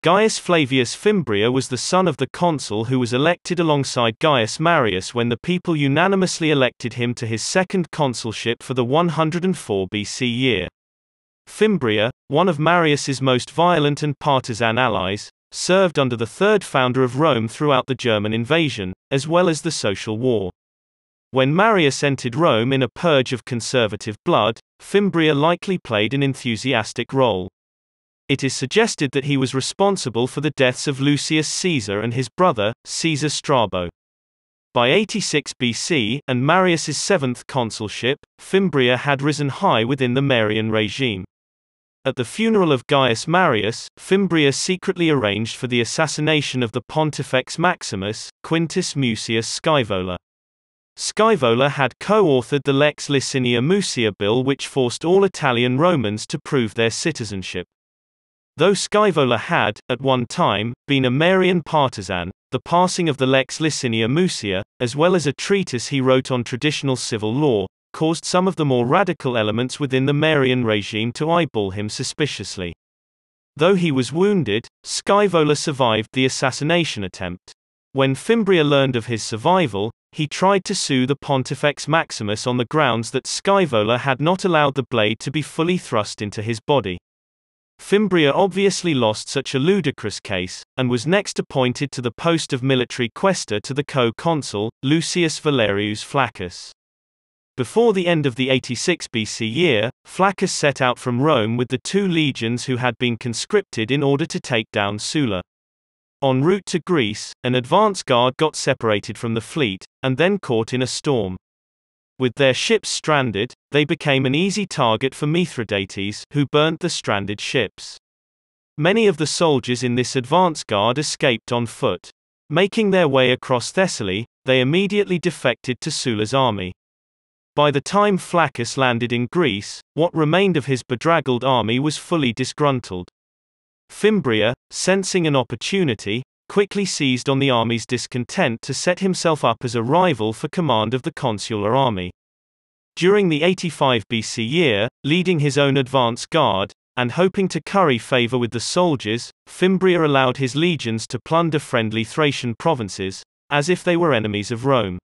Gaius Flavius Fimbria was the son of the consul who was elected alongside Gaius Marius when the people unanimously elected him to his second consulship for the 104 BC year. Fimbria, one of Marius's most violent and partisan allies, served under the third founder of Rome throughout the German invasion, as well as the Social War. When Marius entered Rome in a purge of conservative blood, Fimbria likely played an enthusiastic role. It is suggested that he was responsible for the deaths of Lucius Caesar and his brother, Caesar Strabo. By 86 BC, and Marius's seventh consulship, Fimbria had risen high within the Marian regime. At the funeral of Gaius Marius, Fimbria secretly arranged for the assassination of the Pontifex Maximus, Quintus Mucius Scaevola. Scaevola had co-authored the Lex Licinia Mucia bill which forced all Italian Romans to prove their citizenship. Though Scaevola had, at one time, been a Marian partisan, the passing of the Lex Licinia Mucia, as well as a treatise he wrote on traditional civil law, caused some of the more radical elements within the Marian regime to eyeball him suspiciously. Though he was wounded, Scaevola survived the assassination attempt. When Fimbria learned of his survival, he tried to sue the Pontifex Maximus on the grounds that Scaevola had not allowed the blade to be fully thrust into his body. Fimbria obviously lost such a ludicrous case, and was next appointed to the post of military quaestor to the co-consul, Lucius Valerius Flaccus. Before the end of the 86 BC year, Flaccus set out from Rome with the 2 legions who had been conscripted in order to take down Sulla. En route to Greece, an advance guard got separated from the fleet, and then caught in a storm. With their ships stranded, they became an easy target for Mithridates, who burnt the stranded ships. Many of the soldiers in this advance guard escaped on foot. Making their way across Thessaly, they immediately defected to Sulla's army. By the time Flaccus landed in Greece, what remained of his bedraggled army was fully disgruntled. Fimbria, sensing an opportunity, quickly seized on the army's discontent to set himself up as a rival for command of the consular army. During the 85 BC year, leading his own advance guard, and hoping to curry favor with the soldiers, Fimbria allowed his legions to plunder friendly Thracian provinces, as if they were enemies of Rome.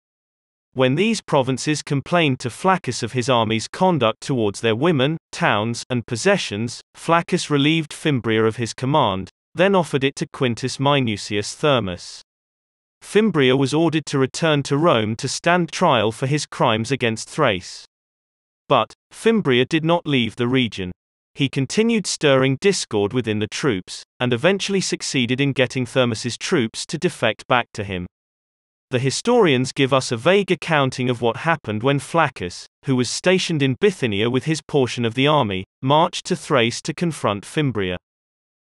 When these provinces complained to Flaccus of his army's conduct towards their women, towns, and possessions, Flaccus relieved Fimbria of his command, then offered it to Quintus Minucius Thermus. Fimbria was ordered to return to Rome to stand trial for his crimes against Thrace. But Fimbria did not leave the region. He continued stirring discord within the troops, and eventually succeeded in getting Thermus's troops to defect back to him. The historians give us a vague accounting of what happened when Flaccus, who was stationed in Bithynia with his portion of the army, marched to Thrace to confront Fimbria.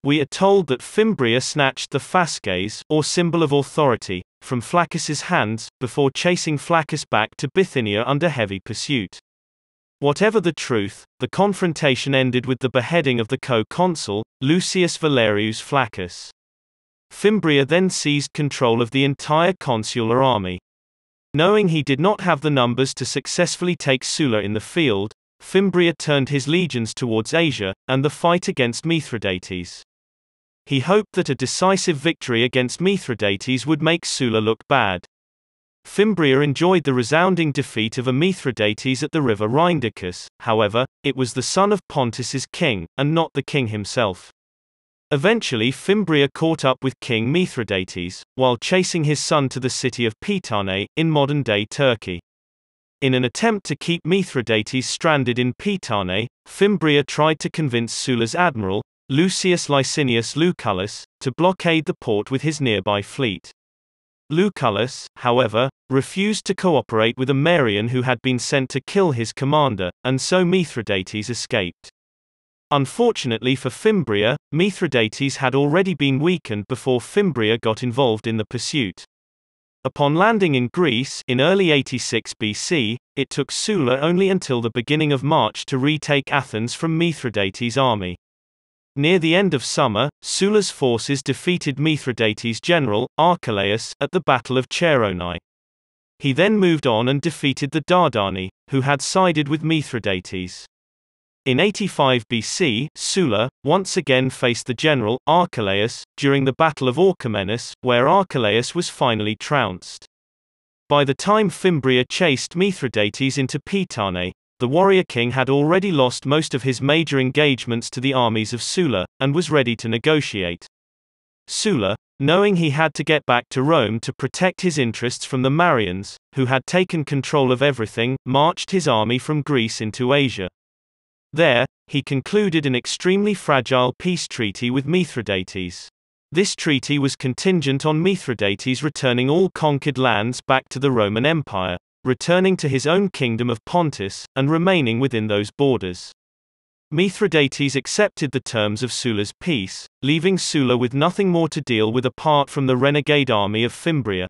We are told that Fimbria snatched the fasces, or symbol of authority, from Flaccus's hands, before chasing Flaccus back to Bithynia under heavy pursuit. Whatever the truth, the confrontation ended with the beheading of the co-consul, Lucius Valerius Flaccus. Fimbria then seized control of the entire consular army. Knowing he did not have the numbers to successfully take Sulla in the field, Fimbria turned his legions towards Asia, and the fight against Mithridates. He hoped that a decisive victory against Mithridates would make Sulla look bad. Fimbria enjoyed the resounding defeat of a Mithridates at the river Rhindacus, however, it was the son of Pontus's king, and not the king himself. Eventually Fimbria caught up with King Mithridates, while chasing his son to the city of Pitane, in modern-day Turkey. In an attempt to keep Mithridates stranded in Pitane, Fimbria tried to convince Sulla's admiral, Lucius Licinius Lucullus, to blockade the port with his nearby fleet. Lucullus, however, refused to cooperate with a Marian who had been sent to kill his commander, and so Mithridates escaped. Unfortunately for Fimbria, Mithridates had already been weakened before Fimbria got involved in the pursuit. Upon landing in Greece in early 86 BC, it took Sulla only until the beginning of March to retake Athens from Mithridates' army. Near the end of summer, Sulla's forces defeated Mithridates' general, Archelaus, at the Battle of Chaeronea. He then moved on and defeated the Dardani, who had sided with Mithridates. In 85 BC, Sulla once again faced the general, Archelaus, during the Battle of Orchomenus, where Archelaus was finally trounced. By the time Fimbria chased Mithridates into Pitane, the warrior king had already lost most of his major engagements to the armies of Sulla, and was ready to negotiate. Sulla, knowing he had to get back to Rome to protect his interests from the Marians, who had taken control of everything, marched his army from Greece into Asia. There, he concluded an extremely fragile peace treaty with Mithridates. This treaty was contingent on Mithridates returning all conquered lands back to the Roman Empire, returning to his own kingdom of Pontus, and remaining within those borders. Mithridates accepted the terms of Sulla's peace, leaving Sulla with nothing more to deal with apart from the renegade army of Fimbria.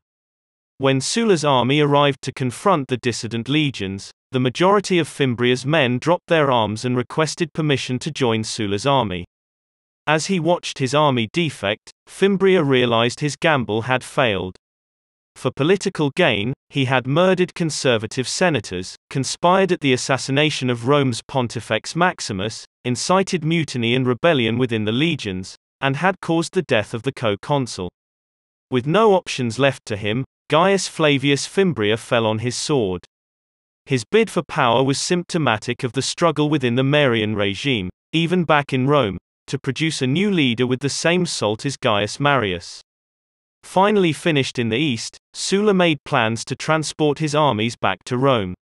When Sulla's army arrived to confront the dissident legions, the majority of Fimbria's men dropped their arms and requested permission to join Sulla's army. As he watched his army defect, Fimbria realized his gamble had failed. For political gain, he had murdered conservative senators, conspired at the assassination of Rome's Pontifex Maximus, incited mutiny and rebellion within the legions, and had caused the death of the co-consul. With no options left to him, Gaius Flavius Fimbria fell on his sword. His bid for power was symptomatic of the struggle within the Marian regime, even back in Rome, to produce a new leader with the same salt as Gaius Marius. Finally finished in the east, Sulla made plans to transport his armies back to Rome.